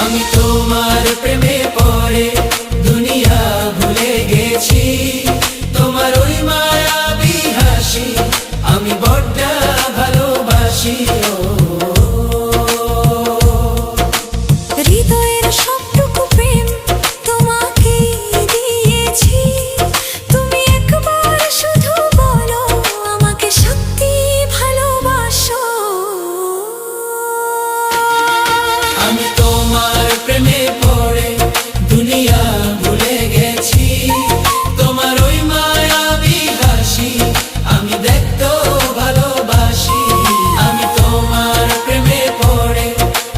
আমি তোমার প্রেমে পড়ে দুনিয়া ভুলে গেছি, তোমার ওই মায়াবী হাসি আমি বড্ড ভালোবাসি। হৃদয়ের সবটুকু প্রেম তোমাকে দিয়েছি, তুমি একবার শুধু বলো আমাকে সত্যি ভালোবাসো। আমি তোমার প্রেমে পড়ে দুনিয়া